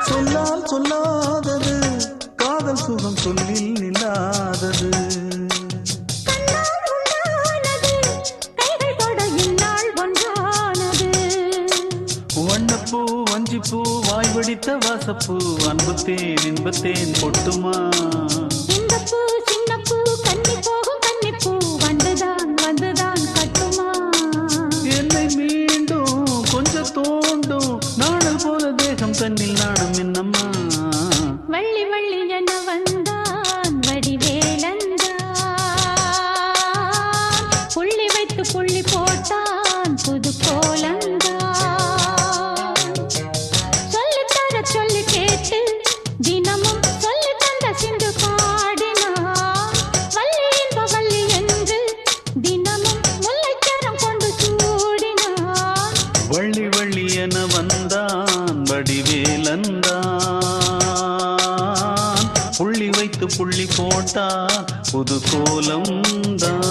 சொல்லால் சொல்லாதது காதல் சுகம் சொல்லில் நில்லாதது. வண்ணப்பூ வஞ்சிப்பூ வாய் வடித்த வாசப்பூ அன்புத்தேன் இன்பத்தேன் பொட்டுமா. இந்த பூ சின்ன பூ கன்னி போகும் கன்னிப்பூ வந்துதான் வந்துதான் கட்டுமா. என்னை மீண்டும் கொஞ்சம் தோண்டும் நாடல் போல தேகம் தன்னில் நாணம் என்னம்மா. வள்ளி வள்ளி என வந்தான் வடிவேலந்தான் புள்ளி வைத்து புள்ளி போட்டான் புது கோலந்தான். சொல்லி கேட்டு தினமும் சொல்லி தந்த சிந்து பாடினான் வள்ளி இன்ப வள்ளி என்று தினமும் முல்லைச்சரம் கொண்டு சூடினான். வள்ளி வள்ளி என வந்தான் வடிவேலந்தான் புள்ளி வைத்து புள்ளி போட்டான் புது கோலம்தான்.